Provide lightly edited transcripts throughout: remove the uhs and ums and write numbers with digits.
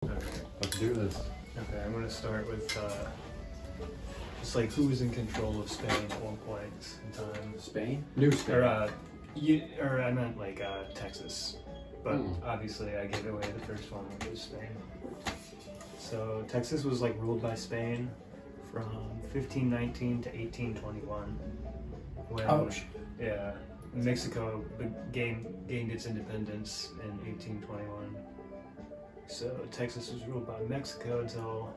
Alright, Let's do this. okay, I'm gonna start with just like who was in control of Spain at one point in time. Spain? New Spain. Or I meant like Texas, but obviously I gave away the first one, which was Spain. So Texas was like ruled by Spain from 1519 to 1821. When, yeah, Mexico gained its independence in 1821. So Texas was ruled by Mexico until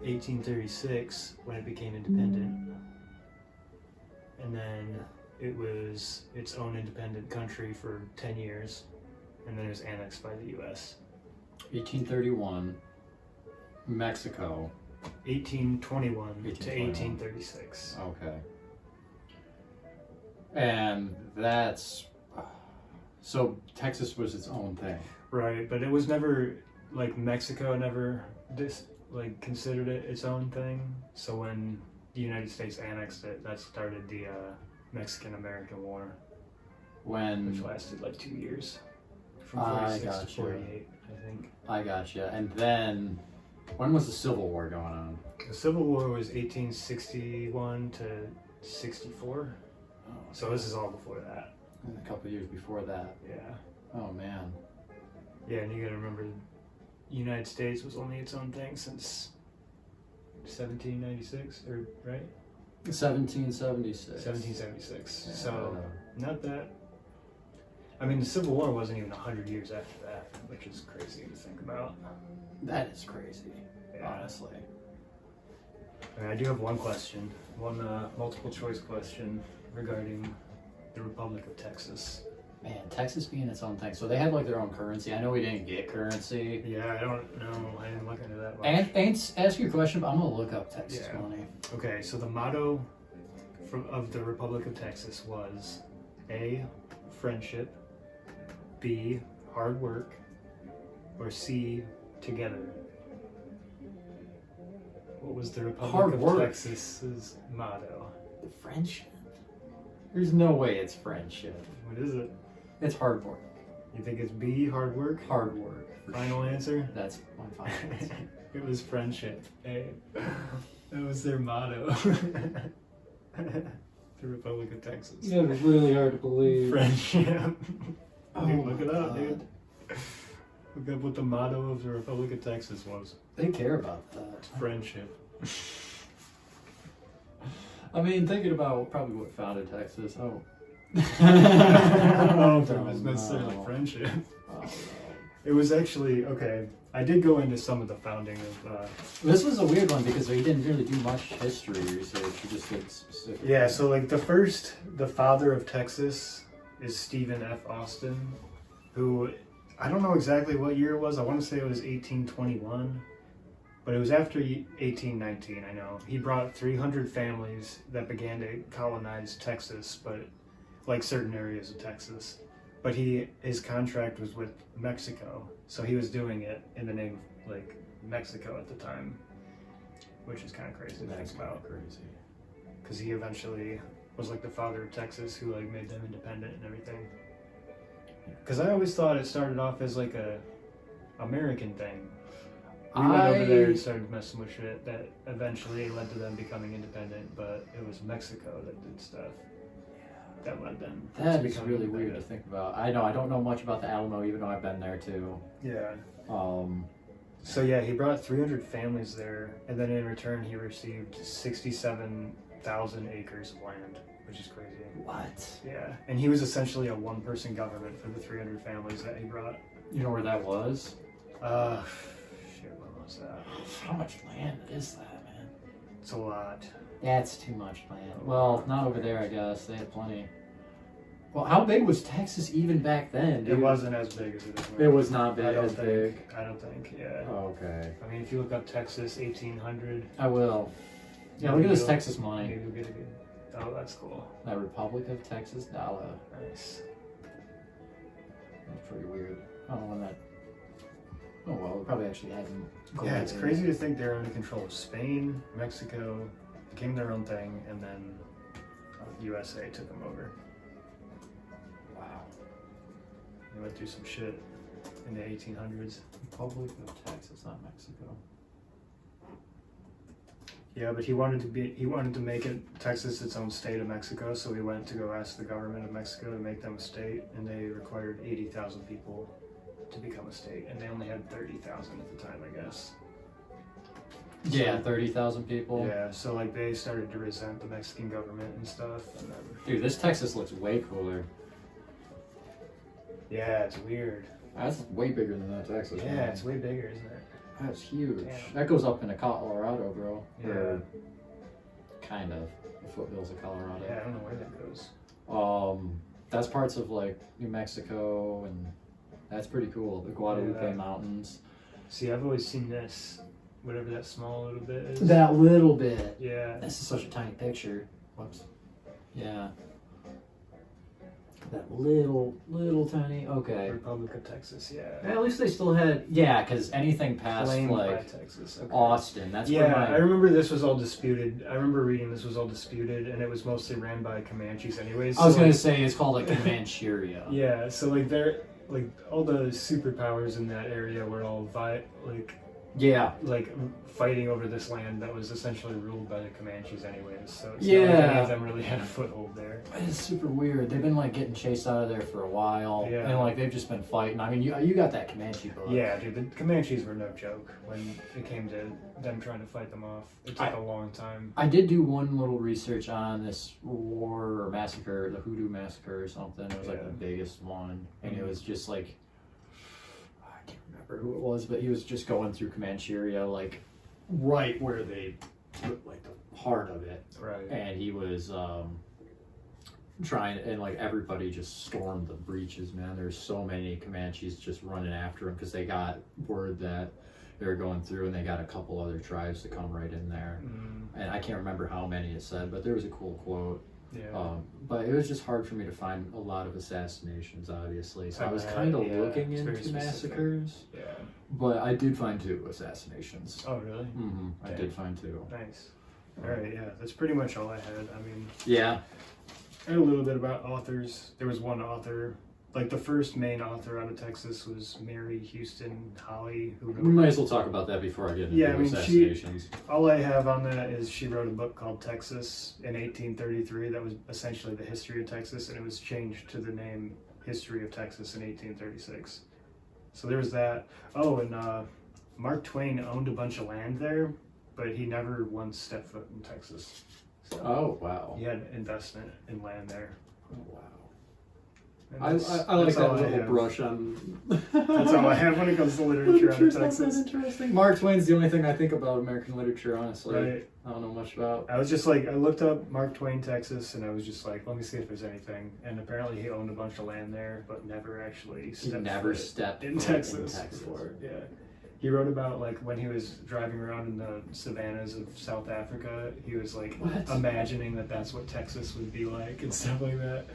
1836 when it became independent. And then it was its own independent country for 10 years. And then it was annexed by the US. 1831, Mexico. 1821 to 1836. Okay. And that's... So Texas was its own thing. Right, but it was never, like, Mexico never considered it its own thing. So when the United States annexed it, that started the Mexican-American War. Which lasted like 2 years. From 46 to 48, I think. I gotcha. And then, when was the Civil War going on? The Civil War was 1861 to 64. Oh, so this is all before that. And a couple of years before that. Yeah. Oh, man. Yeah, and you gotta remember, the United States was only its own thing since 1796, or right? 1776. 1776. Yeah, so, not that. I mean, the Civil War wasn't even 100 years after that, which is crazy to think about. That is crazy, yeah. Honestly. I do have one question, one multiple choice question regarding the Republic of Texas. Man, Texas being its own thing. So they had like their own currency. I know we didn't get currency. Yeah, I don't know. I didn't look into that much. And ask your question, but I'm going to look up Texas money. Okay, so the motto of the Republic of Texas was A, friendship, B, hard work, or C, together. What was the Republic of Texas's motto? The friendship? There's no way it's friendship. What is it? It's hard work. You think it's B, hard work? Hard work. Final answer? That's my final answer. It was friendship. A. That was their motto. The Republic of Texas. Yeah, it's really hard to believe. Friendship. Oh, dude, look it up, dude. Look up what the motto of the Republic of Texas was. They care about that. Friendship. I mean, thinking about probably what founded Texas. Oh. I don't know if it was necessarily friendship. Oh, no. It was actually, okay, I did go into some of the founding of... This was a weird one because he didn't really do much history research. He just did specific... Yeah, so like the father of Texas is Stephen F. Austin, who, I don't know exactly what year it was. I want to say it was 1821. But it was after 1819, I know. He brought 300 families that began to colonize Texas, but like certain areas of Texas. But his contract was with Mexico, so he was doing it in the name of like Mexico at the time, which is kind of crazy to think about. Crazy. Because he eventually was like the father of Texas, who like made them independent and everything. Because I always thought it started off as like a American thing. We went over there and started messing with shit that eventually led to them becoming independent, but it was Mexico that did stuff that led them That is really weird to think about. I know, I don't know much about the Alamo, even though I've been there too. Yeah. So yeah, he brought 300 families there, and then in return he received 67,000 acres of land, which is crazy. What? Yeah, and he was essentially a one-person government for the 300 families that he brought. You know where that was? What's that? How much land is that, man? It's a lot. That's too much land. Well, not over there, I guess. They had plenty. Well, how big was Texas even back then, dude? It wasn't as big as it is now. It was not big. I don't think, yeah. Okay. I mean, if you look up Texas 1800. I will. Yeah, look at this Texas money. Maybe you'll get a good... Oh, that's cool. That Republic of Texas dollar. Nice. That's pretty weird. I don't know when that... Oh, well, it probably actually hadn't... Yeah, it's crazy to think they're under control of Spain, Mexico, became their own thing, and then USA took them over. Wow. They went through some shit. in the 1800s. Republic of Texas, not Mexico. Yeah, but he wanted to make Texas its own state of Mexico, so he went to go ask the government of Mexico to make them a state, and they required 80,000 people to become a state, and they only had 30,000 at the time, I guess. Yeah, 30,000 people. Yeah, so like they started to resent the Mexican government and stuff, and then Dude, this Texas looks way cooler. yeah, it's weird. That's way bigger than that Texas. Yeah, man. it's way bigger, isn't it? That's huge. Damn. That goes up into Colorado, bro. Yeah. Or kind of the foothills of Colorado. Yeah, I don't know where that goes. That's parts of like New Mexico, and that's pretty cool. The Guadalupe Yeah. Mountains. See, I've always seen this, whatever that small little bit is. That little bit. Yeah. This is such a tiny picture. Whoops. Yeah. That little tiny. Okay. Republic of Texas, yeah. At least they still had. Yeah, because anything past Claimed by like Texas. Okay. Austin, that's Yeah, where I remember this was all disputed. I remember reading this was all disputed, and it was mostly ran by Comanches anyways. I was so, gonna like, say it's called like Comancheria. yeah, so like they're like all the superpowers in that area were all Yeah. fighting over this land that was essentially ruled by the Comanches anyways. So it's not like Yeah. any of them really had a foothold there. It's super weird. They've been like getting chased out of there for a while, Yeah. and like they've just been fighting. I mean, you got that Comanche book. Yeah, dude, the Comanches were no joke when it came to them trying to fight them off. It took a long time. I did do one little research on this war or massacre, the Hoodoo Massacre or something. It was like Yeah. the biggest one, and it was just like I can't remember who it was, but he was just going through Comancheria, like right where they put like the heart of it, Right. and he was trying, and like everybody just stormed the breaches, man. There's so many Comanches just running after him because they got word that they were going through, and they got a couple other tribes to come right in there. And I can't remember how many it said, but there was a cool quote. Yeah. But it was just hard for me to find a lot of assassinations, obviously. So I was Yeah, kind of yeah, looking it's very into specific. massacres, Yeah. but I did find 2 assassinations. Oh, really? I Dang. did find 2. Nice. All right, yeah, that's pretty much all I had. I mean, Yeah. I had a little bit about authors. There was one author, like the first main author out of Texas was Mary Houston Holly, who We wrote, might as well talk about that before I get into Yeah, I mean, assassinations. all I have on that is she wrote a book called Texas in 1833 that was essentially the history of Texas, and it was changed to the name History of Texas in 1836. So there was that. Oh, and Mark Twain owned a bunch of land there, but he never once stepped foot in Texas. So Oh, wow. he had investment in land there. Oh, wow. And I that's like that all I little have. brush on. That's all I have when it comes to literature out of Literature's not that Texas. interesting. Mark Twain's the only thing I think about American literature, honestly. Right. I don't know much about. I was just like, I looked up Mark Twain, Texas, and I was just like, let me see if there's anything. And apparently he owned a bunch of land there, but never actually He stepped never foot stepped in foot Texas before. Yeah. He wrote about like when he was driving around in the savannas of South Africa, he was like What? imagining that that's what Texas would be like and stuff like that.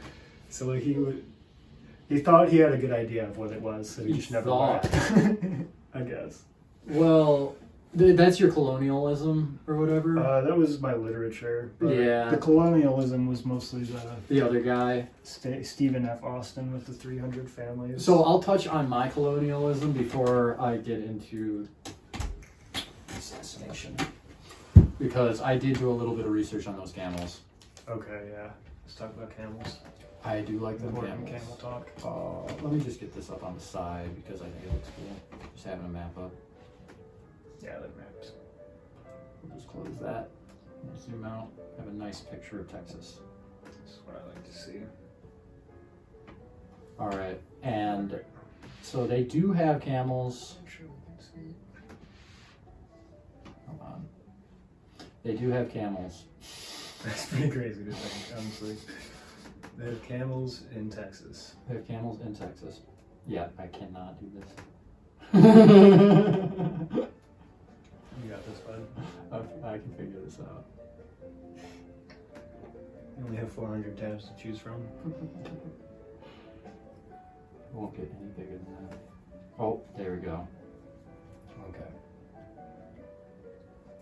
So like he thought he had a good idea of what it was, so he He just never thought. went. I guess. Well, that's your colonialism or whatever. That was my literature. But Yeah. The colonialism was mostly The other guy. Stephen F. Austin with the 300 families. So I'll touch on my colonialism before I get into assassination, because I did do a little bit of research on those camels. Okay, yeah. Let's talk about camels. I do like them Important camels. camel talk. Let me just get this up on the side because I think it looks cool. Just having a map up. Yeah, I like maps. We'll just close that. We'll zoom out. Have a nice picture of Texas. This is what I like to see. All right, and so they do have camels. I'm sure we can see. Hold on. They do have camels. That's pretty crazy to think, honestly. They have camels in Texas. They have camels in Texas. Yeah, I cannot do this. You got this, bud. I can figure this out. You only have 400 tabs to choose from. Won't get any bigger than that. Oh, there we go. Okay.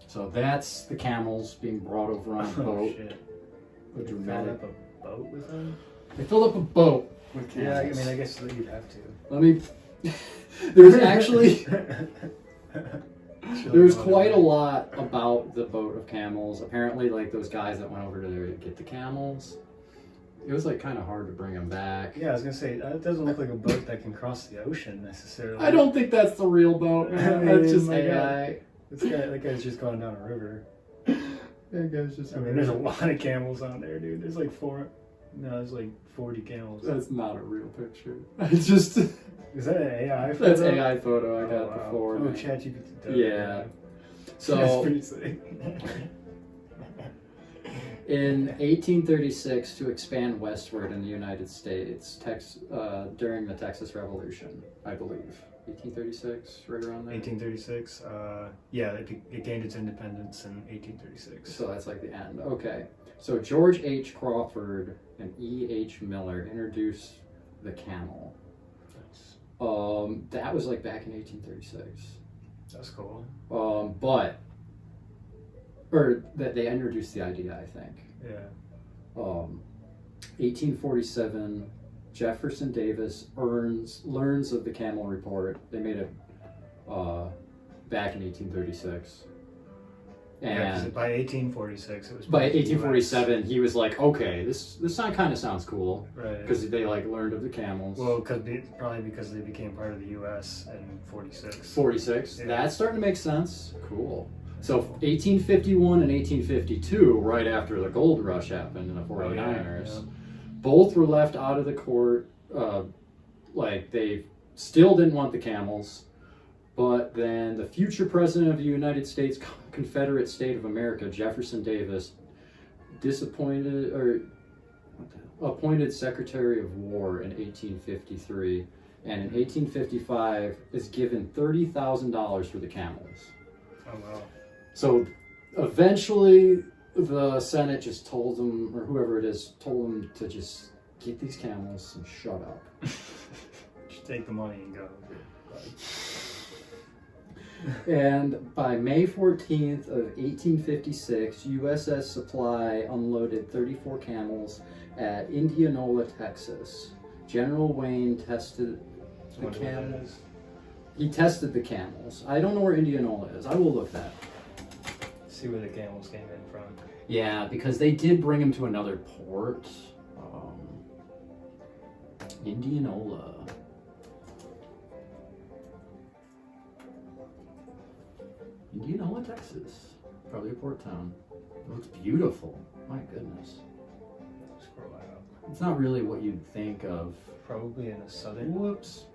So that's the camels being brought over on a Oh, boat. shit. A Filled dramatic. up a boat with them? They filled up a boat with camels. Yeah, I mean, I guess that you'd have to. Let me. There's actually there's quite a lot about the boat of camels. Apparently, like those guys that went over to there to get the camels, it was like kind of hard to bring them back. Yeah, I was gonna say it doesn't look like a boat that can cross the ocean necessarily. I don't think that's the real boat, man. That's just AI. That guy's just going down a river. That guy's just. I mean, there's a lot of camels on there, dude. There's like 40 camels. That's not a real picture. It's just. Is that an AI photo? That's AI photo I got before. Oh, ChatGPT. Yeah. So. That's pretty sick. In 1836, to expand westward in the United States, during the Texas Revolution, I believe. 1836, right around there? 1836. Yeah, it gained its independence in 1836. So that's like the end. Okay. So George H. Crawford and E. H. Miller introduced the camel. That was like back in 1836. That's cool. Or that they introduced the idea, I think. Yeah. 1847, Jefferson Davis learns of the Camel Report. They made it back in 1836. And by 1846, it was. By 1847, he was like, "Okay, this kind of sounds cool," right? Because they like learned of the camels. Well, probably because they became part of the U.S. in 46. 46. Yeah. That's starting to make sense. Cool. So 1851 and 1852, right after the gold rush happened in the 49ers, both were left out of the court. Like they still didn't want the camels, but then the future president of the United States Confederate State of America, Jefferson Davis, appointed Secretary of War in 1853, and in 1855 is given $30,000 for the camels. Oh wow. So eventually the Senate just told them, or whoever it is, told them to just get these camels and shut up. Just take the money and go. And by May 14th of 1856, USS Supply unloaded 34 camels at Indianola, Texas. General Wayne tested the camels. He tested the camels. I don't know where Indianola is. I will look that. See where the camels came in from. Yeah, because they did bring him to another port. Indianola. Indianola, Texas. Probably a port town. It looks beautiful. My goodness. Scroll out. It's not really what you'd think of. Probably in the southern. Whoops.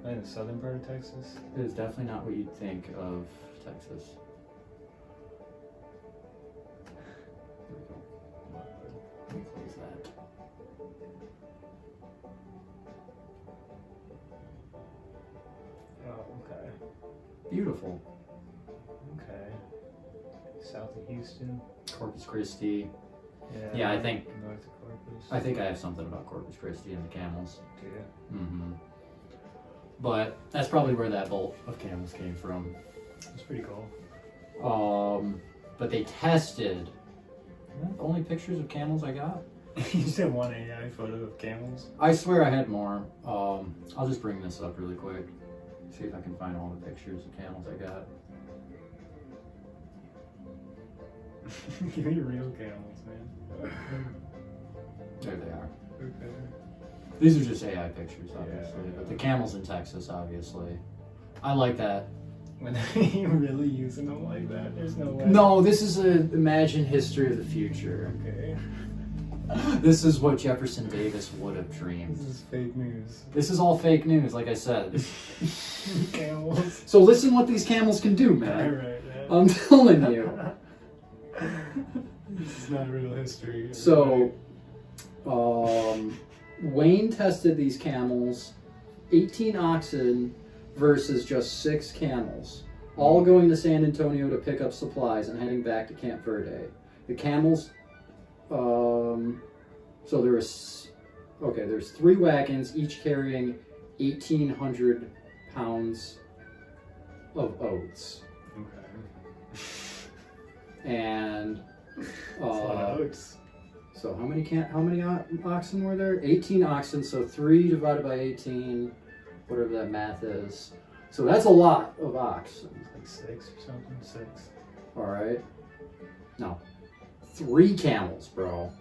In the southern part of Texas. It is definitely not what you'd think of Texas. There we go. Let me close that. Oh, okay. Beautiful. Okay. South of Houston. Corpus Christi. Yeah, I think north of Corpus. I have something about Corpus Christi and the camels. Yeah. Mm-hmm. But that's probably where that bolt of camels came from. That's pretty cool. But they tested. The only pictures of camels I got. You said one AI photo of camels? I swear I had more. I'll just bring this up really quick. See if I can find all the pictures of camels I got. Give me real camels, man. There they are. Okay. These are just AI pictures, obviously. Yeah. But the camels in Texas, obviously. I like that. When you really using them like that, there's no way. No, this is an imagined history of the future. Okay. This is what Jefferson Davis would have dreamed. This is fake news. This is all fake news, like I said. Camels. So listen what these camels can do, man. Alright, man. I'm telling you. This is not real history. So, Wayne tested these camels, 18 oxen versus just 6 camels, all going to San Antonio to pick up supplies and heading back to Camp Verde. The camels, so there's 3 wagons, each carrying 1,800 pounds of oats. Okay. And That's a lot of oats. so how many oxen were there? 18 oxen, so 3 divided by 18, whatever that math is. So that's a lot of oxen. Like 6 or something. 6. All right. No. 3 camels, bro.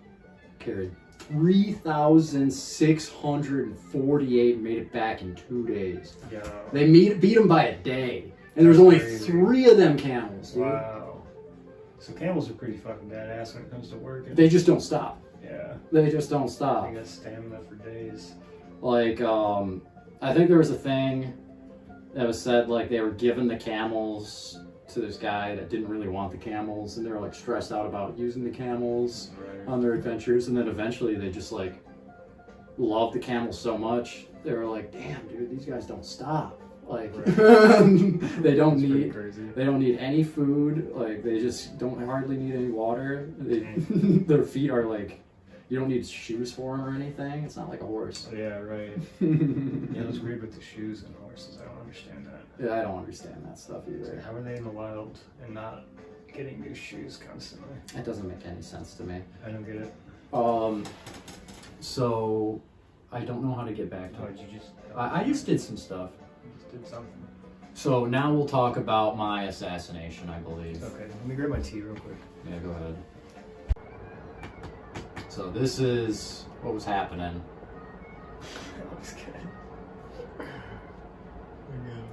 Carried 3,648 and made it back in 2 days. Yeah. They beat them by a day. And there's only 3 of them camels, dude. Wow. So camels are pretty fucking badass when it comes to working. They just don't stop. Yeah. They just don't stop. They got stamina for days. Like, I think there was a thing that was said, like, they were giving the camels to this guy that didn't really want the camels, and they were, like, stressed out about using the camels on their adventures, and then eventually they just, like, loved the camels so much, they were like, damn, dude, these guys don't stop. Like, they don't need any food, like, they just don't hardly need any water. Their feet are, like, you don't need shoes for them or anything. It's not like a horse. Yeah, right. Yeah, it's weird with the shoes and horses. I don't understand that. Yeah, I don't understand that stuff either. How are they in the wild and not getting new shoes constantly? It doesn't make any sense to me. I don't get it. So I don't know how to get back to it. I just did some stuff. You just did something. So now we'll talk about my assassination, I believe. Okay, let me grab my tea real quick. Yeah, go ahead. So this is what was happening. That looks good.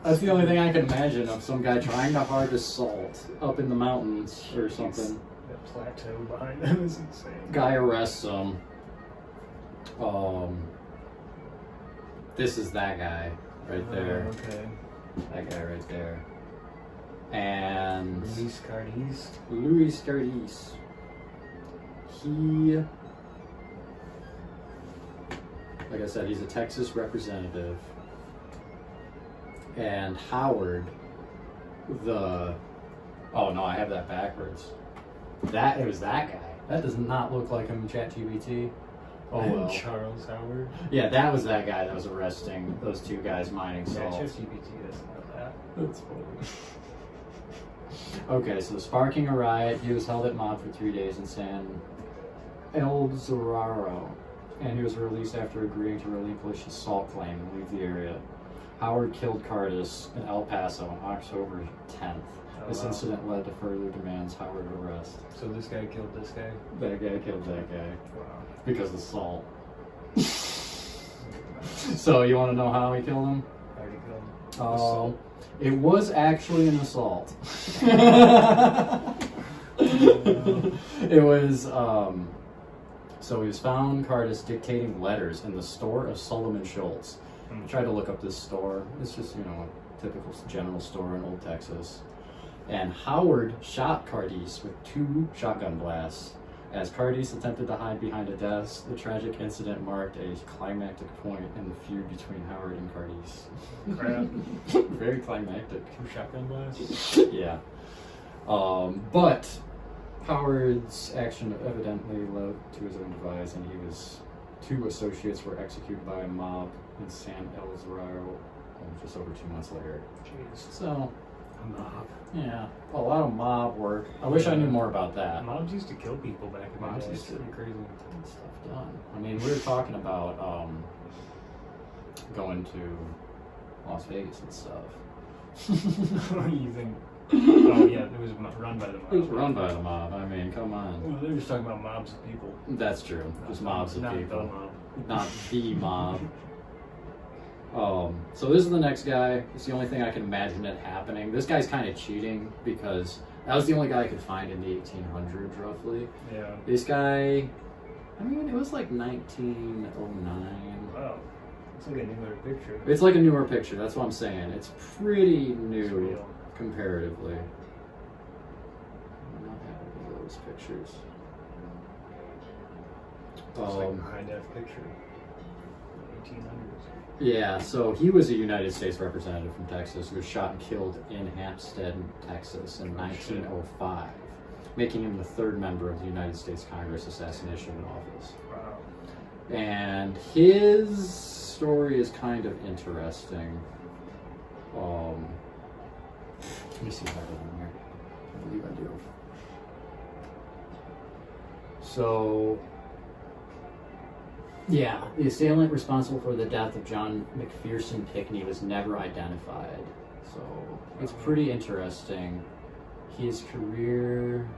That's the only thing I can imagine of some guy trying to harvest salt up in the mountains or something. That plateau behind them is insane. Guy arrests him. This is that guy right there. Okay. That guy right there. And Louis Cardis. He, like I said, he's a Texas representative. And Howard, oh no, I have that backwards. It was that guy. That does not look like him in ChatGPT. Oh well. Charles Howard. Yeah, that was that guy that was arresting those 2 guys mining salt. Yeah, ChatGPT doesn't know that. That's funny. Okay, so sparking a riot, he was held at Mod for 3 days in San El Zoraro, and he was released after agreeing to relinquish his salt claim and leave the area. Howard killed Cardis in El Paso on October 10th. This incident led to further demands Howard arrest. So this guy killed this guy? That guy killed that guy. Wow. Because of salt. So you want to know how he killed him? How did he kill him? It was actually an assault. It was, so he was found, Cardis, dictating letters in the store of Solomon Schultz. I tried to look up this store. It's just, a typical general store in Old Texas. And Howard shot Cardis with 2 shotgun blasts. As Cardis attempted to hide behind a desk, the tragic incident marked a climactic point in the feud between Howard and Cardis. Crap. Very climactic. 2 shotgun blasts? Yeah. But Howard's action evidently led to his own demise, and 2 associates were executed by a mob in San El Zoraro just over 2 months later. Jeez. So, a mob. Yeah, a lot of mob work. I wish I knew more about that. Mobs used to kill people back in the day. It's pretty crazy. Stuff done. I mean, we were talking about going to Las Vegas and stuff. What do you think? Oh yeah, it was run by the mob. It was run by the mob. I mean, come on. Well, they were just talking about mobs of people. That's true. Just mobs of people. Not the mob. Not the mob. So this is the next guy. It's the only thing I can imagine it happening. This guy's kind of cheating because that was the only guy I could find in the 1800s, roughly. Yeah. This guy, I mean, it was like 1909. Wow. It's like a newer picture. It's like a newer picture. That's what I'm saying. It's pretty new real. comparatively. I'm not happy with those pictures. It's like a high def picture. 1800s. Yeah, so he was a United States representative from Texas who was shot and killed in Hampstead, Texas in 1905, making him the 3rd member of the United States Congress assassination office. Wow. And his story is kind of interesting. Let me see if I have it in here. I believe I do. So, yeah, the assailant responsible for the death of John McPherson Pickney was never identified. So it's pretty interesting. His career,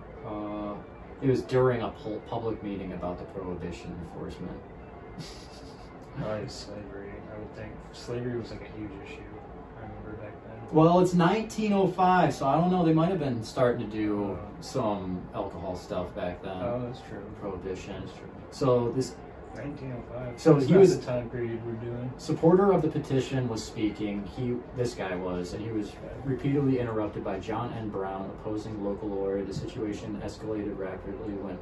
it was during a public meeting about the prohibition enforcement. Probably slavery. I would think slavery was like a huge issue. I remember back then. Well, it's 1905, so I don't know. They might have been starting to do some alcohol stuff back then. Oh, that's true. Prohibition. That's true. So this 1905. So That's he not was the time period we're doing. supporter of the petition was speaking. This guy was, and he was repeatedly interrupted by John N. Brown opposing local law. The situation escalated rapidly when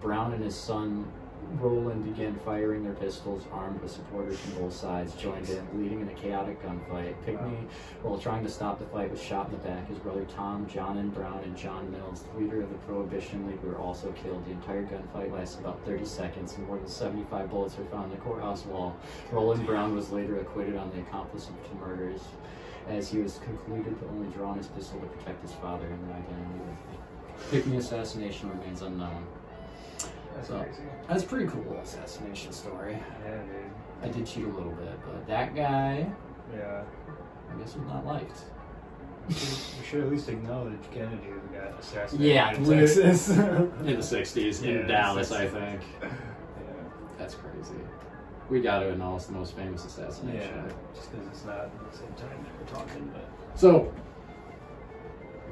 Brown and his son Roland began firing their pistols, armed with supporters from both sides, joined in, leading in a chaotic gunfight. Pickney, while trying to stop the fight, was shot in the back. His brother Tom, John N. Brown, and John Mills, the leader of the Prohibition League, were also killed. The entire gunfight lasted about 30 seconds, and more than 75 bullets were found in the courthouse wall. Roland Brown was later acquitted on the accomplice of the murders, as he was concluded to only draw on his pistol to protect his father and the identity of Pickney assassination remains unknown. That's So, crazy. that's a pretty cool assassination story. Yeah, dude. I did cheat a little bit, but that guy, Yeah. I guess, was not liked. We should at least acknowledge Kennedy who got assassinated Yeah, in Texas. In the 60s, in Yeah, Dallas, 60s. I think. Yeah. That's crazy. We gotta acknowledge the most famous assassination. Yeah, just because it's not at the same time that we're talking, but So,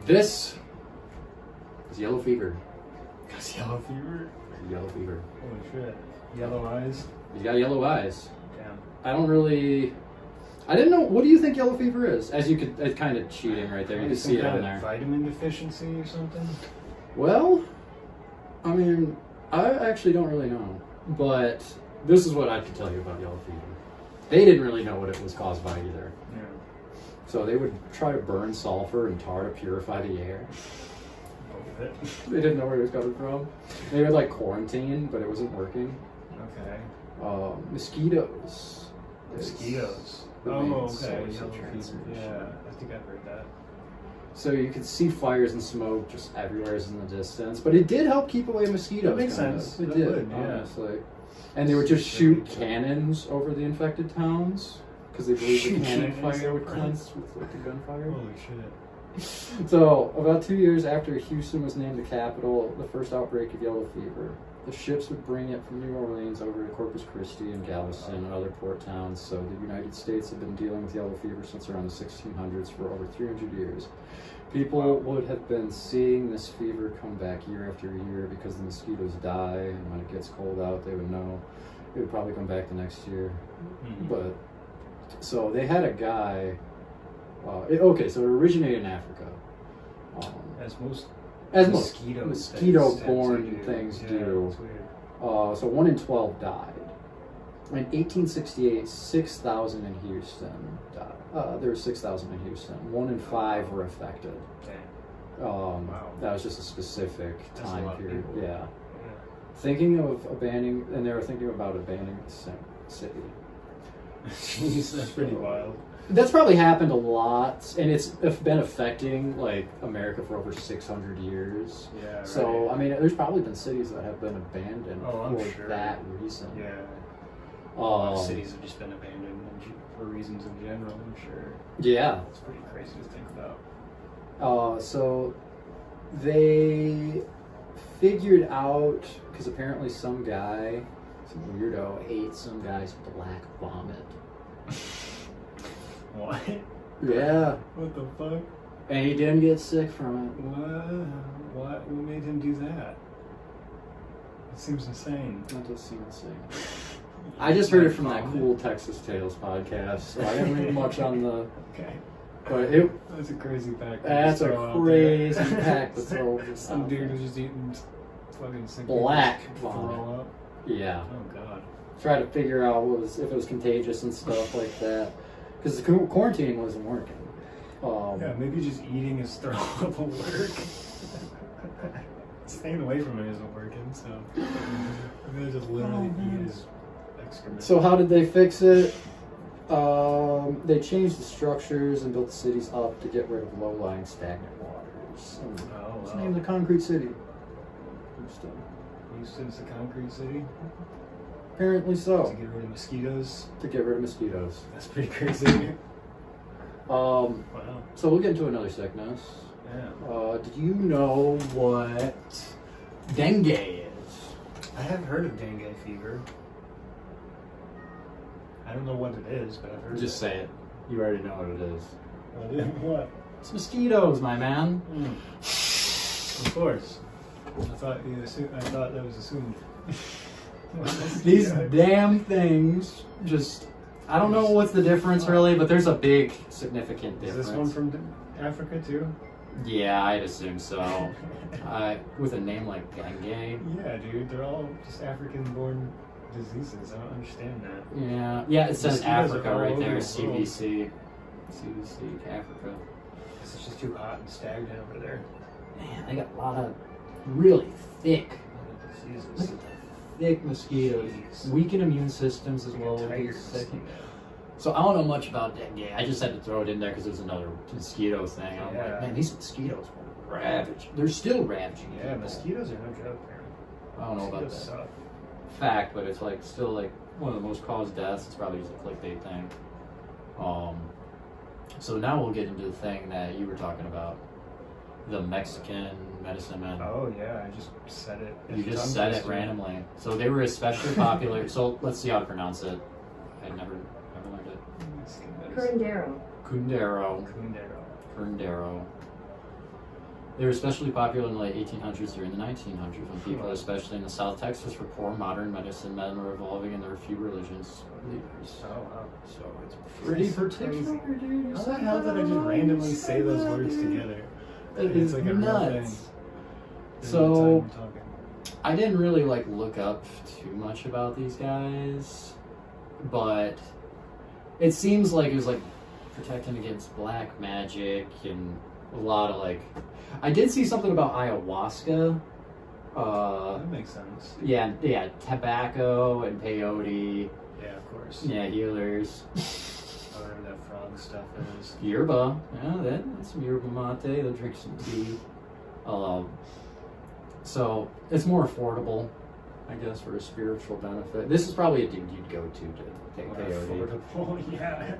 this is yellow fever. got yellow fever. Yellow fever. Holy shit! Yellow eyes. He's got yellow eyes. Damn. I didn't know. What do you think yellow fever is? As you could, it's kind of cheating right there. You can see it Some on kind of there. vitamin deficiency or something. Well, I mean, I actually don't really know. But this is what I can tell you about yellow fever. They didn't really know what it was caused by either. Yeah. So they would try to burn sulfur and tar to purify the air. Okay. They didn't know where it was coming from. They would like quarantine, but it wasn't working. Okay. Mosquitoes. Mosquitoes. the Oh, main okay. source Yellow of fever. transmission. Yeah, I think I've heard that. So you could see fires and smoke just everywhere in the distance, but it did help keep away mosquitoes. That makes kind of. sense. It That did, would, yeah. honestly. And they would just shoot cannons over the infected towns because they believed the Shoot cannon cannons fire would over cleanse with like the gunfire. Holy shit. So, about 2 years after Houston was named the capital, the first outbreak of yellow fever, the ships would bring it from New Orleans over to Corpus Christi and Galveston and other port towns. So the United States had been dealing with yellow fever since around the 1600s for over 300 years. People would have been seeing this fever come back year after year because the mosquitoes die, and when it gets cold out, they would know it would probably come back the next year. Mhm. But so they had a guy. Okay, so it originated in Africa. As most Mosquito-borne mosquito-born things do. It's weird. So 1 in 12 died. In 1868, 6,000 in Houston died. There were 6,000 in Houston. 1 in 5 were affected. Dang. Wow. That was just a specific That's a time lot of period. people. Yeah. Yeah. Thinking of abandoning, and they were thinking about abandoning the city. Jeez, that's pretty wild. That's probably happened a lot, and it's been affecting like America for over 600 years. Yeah. Right. So I mean, there's probably been cities that have been abandoned Oh, I'm for sure. that reason. Yeah. A lot of Um, cities have just been abandoned for reasons in general, I'm sure. Yeah. It's pretty crazy to think about. So they figured out, because apparently some guy, some weirdo, ate some guy's black vomit. What? Yeah. What the fuck? And he didn't get sick from it. What? What made him do that? It seems insane. That does seem insane. I just heard it from that cool Texas Tales podcast, so I didn't read much on the. Okay. But it. That's a crazy fact. That's a crazy fact to throw just Some out dude there. was just eating fucking sick Black people vomit. throw up. Yeah. Oh god. Try to figure out if it was contagious and stuff like that, because the quarantining wasn't working. Yeah, maybe just eating his throw up will work. Staying away from it isn't working, so maybe just literally eat his excrement. So how did they fix it? They changed the structures and built the cities up to get rid of low-lying stagnant waters. And Oh, it's wow. named the Concrete City. Houston. Houston's a concrete city Apparently to so. get rid of mosquitoes. To get rid of mosquitoes. That's pretty crazy. Wow. Wow. So we'll get into another sickness. Yeah. Did you know what dengue is? I have heard of dengue fever. I don't know what it is, but I've heard Just say it. You already know what it is. What? It's mosquitoes, my man. Of course. I thought that was assumed. These damn things just... I don't know what's the difference really, but there's a big significant Is difference. this one from Africa too? Yeah, I'd assume so. With a name like dengue. Yeah, dude. They're all just African-born diseases. I don't understand that. Yeah, it says Mosquitoes are Africa all right over there. the CBC. CBC, Africa. It's just too hot and stagnant over there. Man, they got a lot of really thick, Jesus. thick mosquitoes. Jeez. Weaken immune systems as well. Tigers. So I don't know much about dengue. I just had to throw it in there because there's another mosquito thing. I'm Yeah. like, man, these mosquitoes are ravaging. They're still ravaging. Yeah, people. mosquitoes are no joke, man. I don't know about Mosquitoes that suck. fact, but it's like still like one of the most caused deaths. It's probably just a clickbait thing. So now we'll get into the thing that you were talking about, the Mexican medicine man. Oh yeah, I just said it. You It's just tongue said it twister. randomly. So they were especially popular. So let's see how to pronounce it. I never learned it. Mexican medicine. Curandero. Kundero. Kundero. Kundero. They were especially popular in the late 1800s during the 1900s when people, especially in the South Texas, were poor modern medicine men were evolving in their few religious leaders. Oh wow. So it's pretty That's particular, crazy. dude. How the hell did I just randomly say those words together? It It's is like a real nuts. thing. So Time we're talking. I didn't really like look up too much about these guys, but it seems like it was like protecting against black magic and a lot of like. I did see something about ayahuasca. That makes sense. Yeah, tobacco and peyote. Yeah, of course. Yeah, healers. Whatever that frog stuff is. Yerba. Yeah, that's some yerba mate. They'll drink some tea. So it's more affordable, I guess, for a spiritual benefit. This is probably a dude you'd go to take What peyote. affordable, yeah.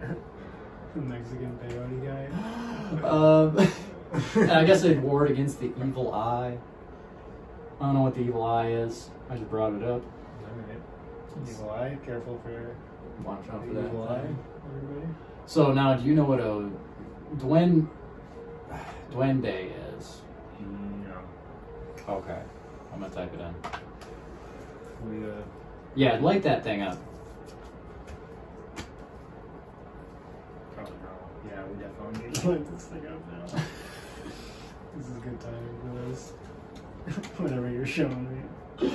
The Mexican peyote guy. And I guess they'd ward against the evil eye. I don't know what the evil eye is. I just brought it up. Alright. Evil eye, careful for Watch out for the that. evil eye, everybody. So now, do you know what a duende is? No. Okay, I'm gonna type it in. We, Yeah, light that thing up. oh no. Yeah, we definitely need to light this thing up now. This is a good timing for this. Whatever you're showing me.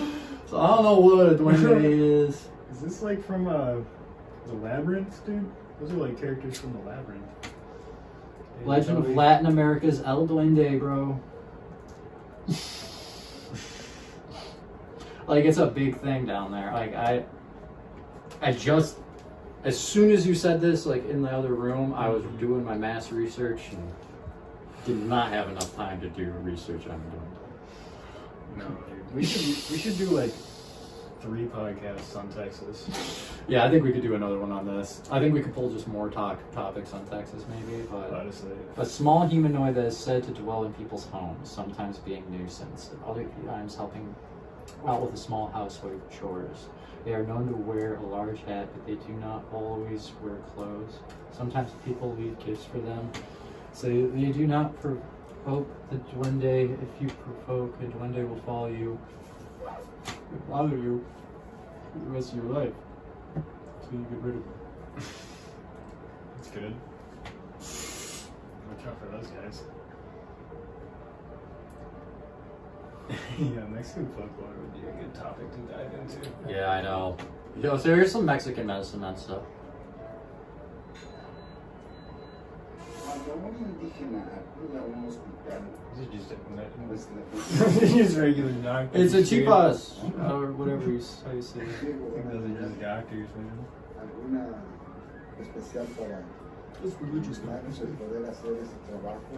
So I don't know what a duende is. Is this like from the Labyrinth, dude? Those are like characters from the Labyrinth. Legend of Latin America's El Duende, bro. Like, it's a big thing down there. Like, I just, as soon as you said this, like, in the other room, I was doing my mass research and did not have enough time to do research on duende. No, dude. We should do like 3 podcasts on Texas. Yeah, I think we could do another one on this. I think we could pull just more topics on Texas, maybe, but... Honestly. A small humanoid that is said to dwell in people's homes, sometimes being nuisance, and other times helping out with the small household chores. They are known to wear a large hat, but they do not always wear clothes. Sometimes people leave gifts for them. So they do not provoke the duende. If you provoke, a duende will follow you, will bother you for the rest of your life. So you get rid of it. That's good. Watch out for those guys. Yeah, Mexican folklore would be a good topic to dive into. Yeah, I know. Yo, so here's some Mexican medicine and stuff. These are just regular doctors. It's a dude. chipas, or whatever how you say it. I think those are just doctors, man. Alguna especial para It's religious. humanos el poder hacer ese trabajo.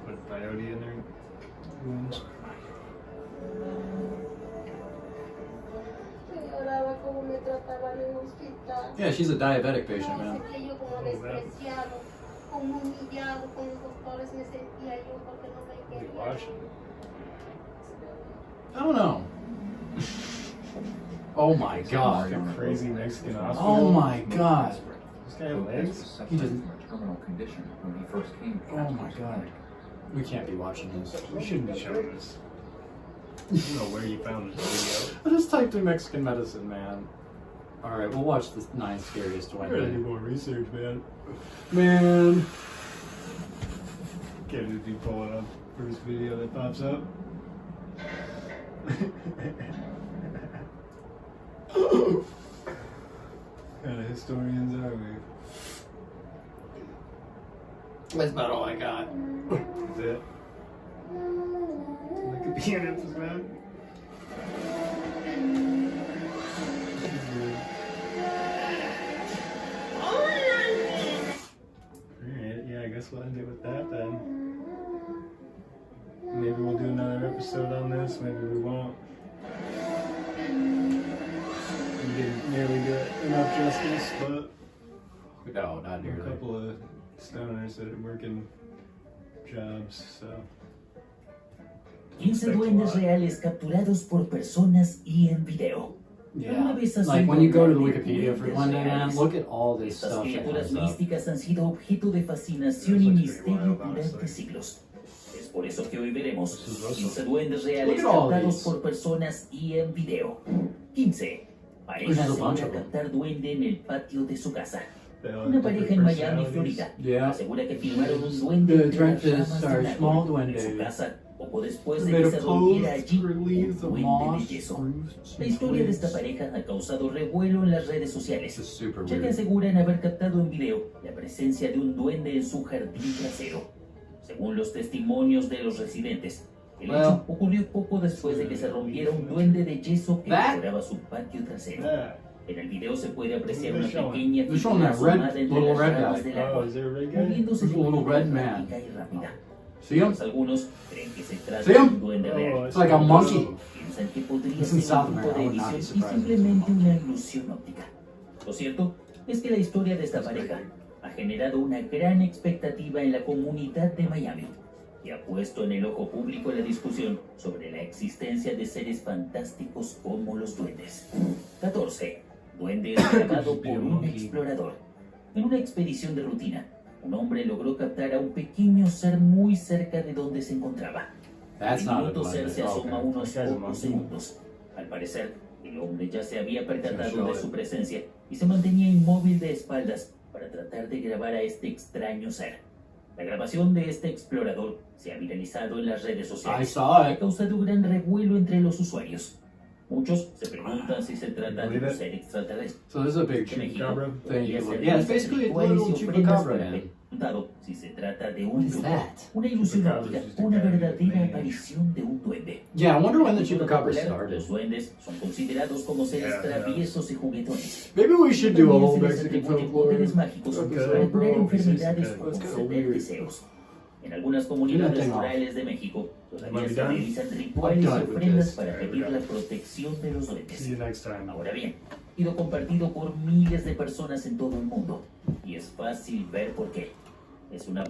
Put peyote in there. Wounds. Lloraba como me trataban en el hospital. Yeah, she's a diabetic patient, man. Me sentía yo como despreciado. como humillado con los doctores me sentía yo porque no me What are you querían. watching? I don't know. Oh my god. Like a crazy Mexican hospital. Oh my god. This guy have legs? He doesn't. from a terminal condition when he first came to Oh my god. We can't be watching this. We shouldn't be showing this. I don't know where you found this video. I just typed in Mexican medicine, man. Alright, we'll watch the 9 scariest I gotta do one. more research, man. Man. Can't just be pulling up first video that pops up. What kind of historians are we? That's about all I got. That's it. Look at the units, man. Alright, yeah, I guess we'll end it with that then. Maybe we'll do another episode on this, maybe we won't. We didn't nearly do it enough justice, but No, not a nearly. couple of stoners that are working jobs, so. 15 duendes reales capturados por personas y en video. Yeah. Like when you go to the Wikipedia for one day, man, look at all this Estas stuff that criaturas comes up. místicas han sido objeto de fascinación y misterio durante siglos. Es por eso que hoy veremos 15 duendes reales Look at all captados these. por personas y en video. 15. Pareja There's a bunch asegura of them. captar duende en el patio de su casa. They all Una have pareja different en Miami, personalities. Florida, Yeah. asegura que filmaron un duende The entre las directors ramas are de un small árbol en duendes. su casa, poco después de Made que of se rompiera clothes, allí leaves un of duende de moss, yeso. roots, La historia de esta twigs. pareja ha causado revuelo en las redes This is sociales, super ya que weird. aseguran haber captado en video la presencia de un duende en su jardín trasero. Según los testimonios de los residentes, el hecho ocurrió poco después de que se rompiera un duende de yeso que That- decoraba su patio trasero. Yeah. En el video se puede apreciar What una are they showing? pequeña They're showing figura that red- asomada entre little las red ramas guy. del Oh, árbol, is there a red guy? moviéndose There's a de little manera red man. errática y rápida. See him? Pues algunos creen que se trata See de 'em? un duende real. Oh, It's like a monkey. Piensan que podría It's in ser South un tipo America. de I would not be edición y surprised. simplemente una ilusión óptica. Lo cierto es que la historia de esta pareja ha generado una gran expectativa en la comunidad de Miami y ha puesto en el ojo público la discusión sobre la existencia de seres fantásticos como los duendes. 14. Duende es grabado por un explorador. En una expedición de rutina, un hombre logró captar a un pequeño ser muy cerca de donde se encontraba. That's El not a minuto ser duende. se asoma Okay. unos That guy's a pocos monkey. segundos. Al parecer, el hombre ya se había percatado Show de it. su presencia y se mantenía inmóvil de espaldas para tratar de grabar a este extraño ser. La grabación de este explorador se ha viralizado en las redes I sociales saw y ha it. causado gran revuelo entre los usuarios. Muchos se preguntan si se trata de un Believe it? ser extraterrestre. So this is a big En México, chupacabra thing. podría You look- ser Yeah, it's de basically a rituales little y ofrendas chupacabra, para man. preguntado si se trata de What un is truco, that? una ilusión Chupacabra óptica, is just a una guy with a verdadera mane. aparición de un duende. Yeah, I wonder when the En la cultura chupacabra popular, started. los duendes son considerados como seres Yeah, yeah. traviesos y juguetones. Maybe we should do a También whole se les Mexican atribuyen folklore. poderes mágicos Okay, para curar bro, enfermedades okay. o That's kinda conceder weird. deseos. En algunas comunidades Nothing off. rurales de México todavía Am I se done? realizan rituales y I'm done with ofrendas this. para Alright, pedir we're la done. protección de los duendes. See you next time. Ahora bien, ha sido compartido por miles de personas en todo el mundo y es fácil ver por qué. Es una